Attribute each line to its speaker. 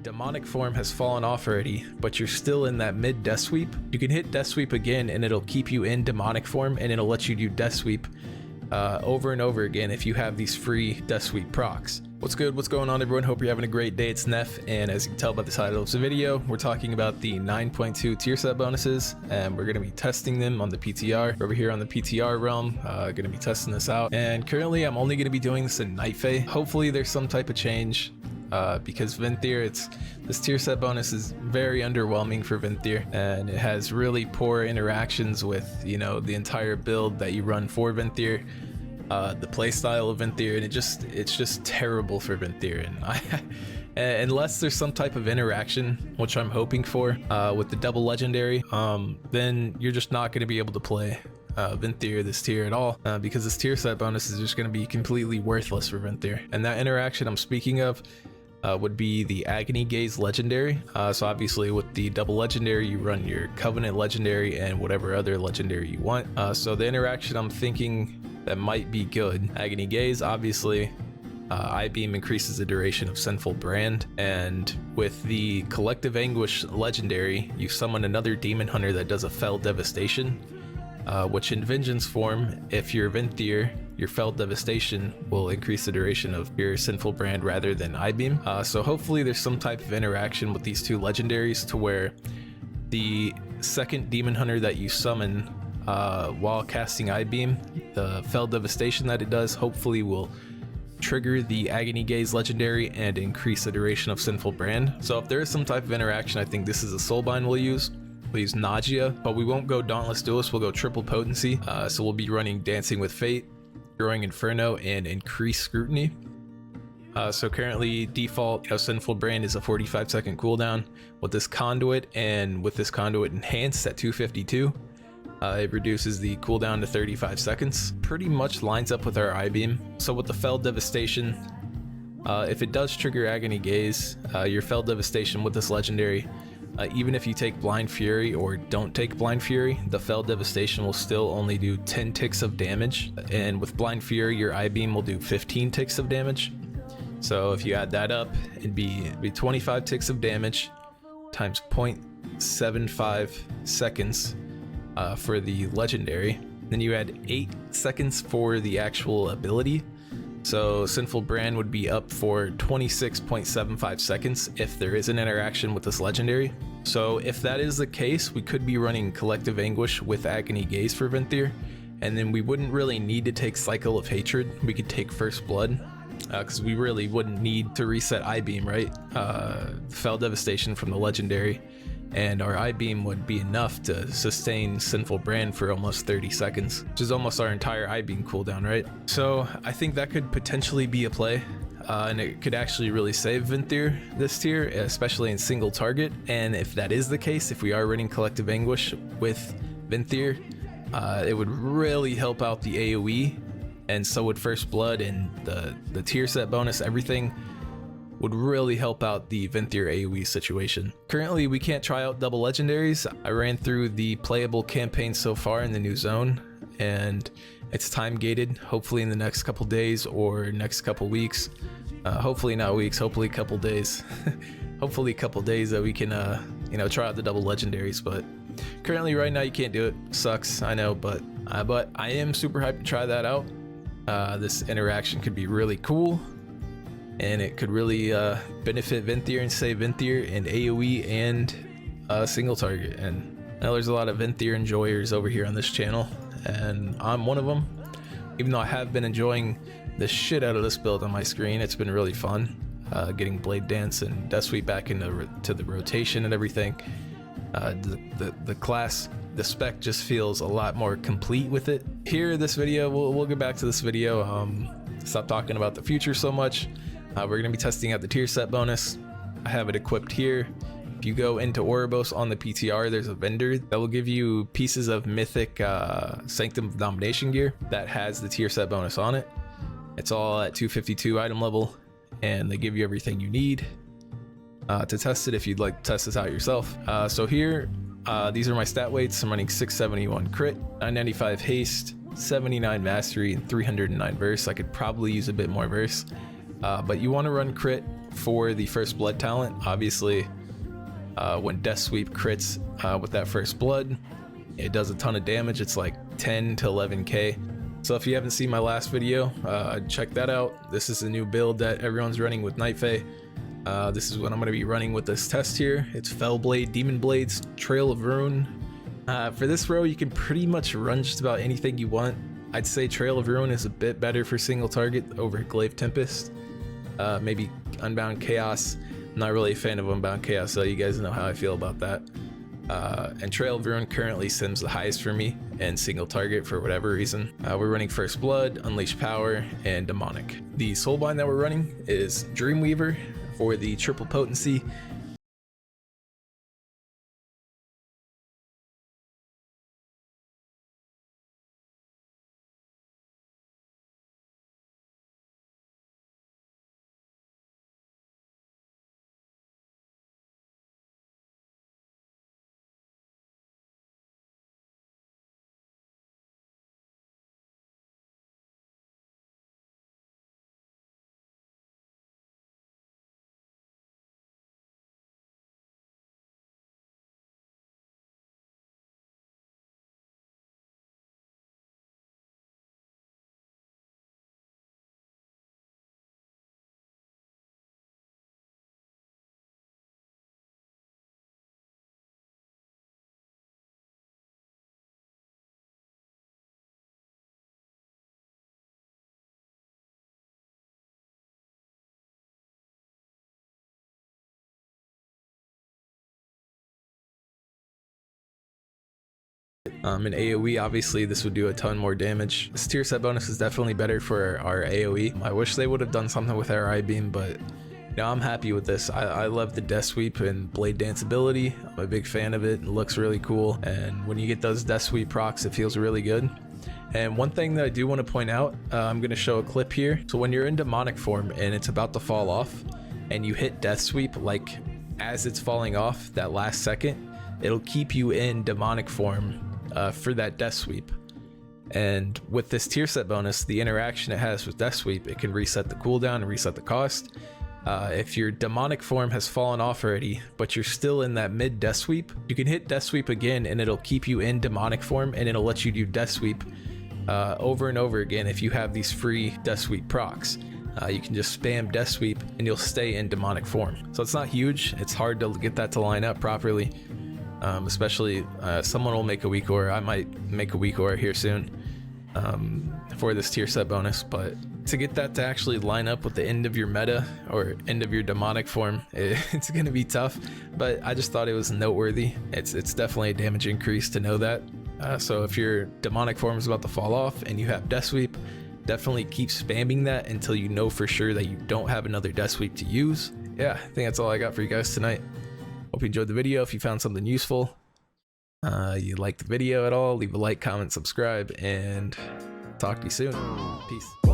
Speaker 1: demonic form has fallen off already, but you're still in that mid death sweep, you can hit death sweep again and it'll keep you in demonic form, and it'll let you do death sweep over and over again if you have these free death sweep procs. What's good? What's going on, everyone? Hope you're having a great day. It's Neff, and as you can tell by the title of the video, we're talking about the 9.2 tier set bonuses, and we're going to be testing them on the PTR. We're over here on the PTR realm, going to be testing this out, and currently I'm only going to be doing this in Night Fae. Hopefully there's some type of change, because Venthyr, this tier set bonus is very underwhelming for Venthyr, and it has really poor interactions with, you know, the entire build that you run for Venthyr. The playstyle of Venthyr, and it's just terrible for Venthyr, and unless there's some type of interaction, which I'm hoping for, with the double legendary, then you're just not going to be able to play Venthyr this tier at all, because this tier set bonus is just going to be completely worthless for Venthyr. And that interaction I'm speaking of would be the Agony Gaze legendary. So obviously with the double legendary, you run your Covenant legendary and whatever other legendary you want. So the interaction I'm thinking that might be good: Agony Gaze, obviously. I-Beam increases the duration of Sinful Brand, and with the Collective Anguish legendary, you summon another Demon Hunter that does a Fell Devastation, which in Vengeance form, if you're Venthyr, your Fell Devastation will increase the duration of your Sinful Brand rather than I-Beam. So hopefully there's some type of interaction with these two legendaries to where the second Demon Hunter that you summon while casting I-Beam, the Fell Devastation that it does, hopefully will trigger the Agony Gaze legendary and increase the duration of Sinful Brand. So if there is some type of interaction, I think this is a Soulbind we'll use. We'll use Nausea, but we won't go Dauntless Duelist, we'll go Triple Potency. So we'll be running Dancing with Fate, Growing Inferno, and Increased Scrutiny. So currently default, Sinful Brand is a 45-second cooldown. With this Conduit, and with this Conduit enhanced at 252, it reduces the cooldown to 35 seconds. Pretty much lines up with our I-Beam. So with the Fell Devastation, if it does trigger Agony Gaze, your Fell Devastation with this legendary, even if you take Blind Fury or don't take Blind Fury, the Fell Devastation will still only do 10 ticks of damage. And with Blind Fury, your I-Beam will do 15 ticks of damage. So if you add that up, it'd be 25 ticks of damage times 0.75 seconds for the legendary. Then you add 8 seconds for the actual ability. So Sinful Brand would be up for 26.75 seconds if there is an interaction with this legendary. So if that is the case, we could be running Collective Anguish with Agony Gaze for Venthyr, and then we wouldn't really need to take Cycle of Hatred. We could take First Blood, because we really wouldn't need to reset I-Beam, right? Fell Devastation from the legendary, and our I-Beam would be enough to sustain Sinful Brand for almost 30 seconds, which is almost our entire I-Beam cooldown, right? So I think that could potentially be a play, and it could actually really save Venthyr this tier, especially in single target. And if that is the case, if we are running Collective Anguish with Venthyr, it would really help out the AoE, and so would First Blood, and the tier set bonus, everything would really help out the Venthyr AoE situation. Currently, we can't try out double legendaries. I ran through the playable campaign so far in the new zone, and it's time gated. Hopefully in the next couple days or next couple weeks. Hopefully not weeks, hopefully a couple days. Hopefully a couple days that we can, you know, try out the double legendaries. But currently right now you can't do it. Sucks, I know, but I am super hyped to try that out. This interaction could be really cool, and it could really benefit Venthyr and save Venthyr in AoE and single target. And now there's a lot of Venthyr enjoyers over here on this channel, and I'm one of them. Even though I have been enjoying the shit out of this build on my screen, it's been really fun getting Blade Dance and Death Sweep back into the rotation and everything. The class, the spec just feels a lot more complete with it. Here, this video, we'll get back to this video. Stop talking about the future so much. We're going to be testing out the tier set bonus. I have it equipped here. If you go into Ouroboros on the PTR, there's a vendor that will give you pieces of mythic Sanctum of Domination gear that has the tier set bonus on it. It's all at 252 item level, and they give you everything you need to test it if you'd like to test this out yourself. So here, these are my stat weights. I'm running 671 crit, 995 haste, 79 mastery, and 309 verse. I could probably use a bit more verse. But you want to run crit for the first blood talent. Obviously, when Death Sweep crits with that first blood, it does a ton of damage. It's like 10 to 11k. So if you haven't seen my last video, check that out. This is a new build that everyone's running with Night Fae. This is what I'm going to be running with this test here. It's Fellblade, Demon Blades, Trail of Ruin. For this row, you can pretty much run just about anything you want. I'd say Trail of Ruin is a bit better for single target over Glaive Tempest. Maybe Unbound Chaos. I'm not really a fan of Unbound Chaos, so you guys know how I feel about that. And Trail of Ruin currently sims the highest for me and single target for whatever reason. We're running First Blood, Unleash Power, and Demonic. The soulbind that we're running is Dreamweaver for the triple potency. In AoE, obviously this would do a ton more damage. This tier set bonus is definitely better for our AoE. I wish they would have done something with our I-beam, but no, I'm happy with this. I love the Death Sweep and Blade Dance ability. I'm a big fan of it. It looks really cool, and when you get those Death Sweep procs, it feels really good. And one thing that I do want to point out, I'm going to show a clip here. So when you're in demonic form and it's about to fall off and you hit Death Sweep, like as it's falling off that last second, it'll keep you in demonic form for that Death Sweep. And with this tier set bonus, the interaction it has with Death Sweep, it can reset the cooldown and reset the cost. If your demonic form has fallen off already, but you're still in that mid Death Sweep, you can hit Death Sweep again and it'll keep you in demonic form, and it'll let you do Death Sweep over and over again if you have these free Death Sweep procs. You can just spam Death Sweep and you'll stay in demonic form. So it's not huge. It's hard to get that to line up properly. Especially someone will make a weak aura. I might make a weak aura here soon for this tier set bonus, but to get that to actually line up with the end of your meta or end of your demonic form, it's gonna be tough. But I just thought it was noteworthy. It's definitely a damage increase to know that. So if your demonic form is about to fall off and you have Death Sweep, definitely keep spamming that until you know for sure that you don't have another Death Sweep to use. Yeah, I think that's all I got for you guys tonight. Hope you enjoyed the video. If you found something useful, you liked the video at all, leave a like, comment, subscribe, and talk to you soon. Peace.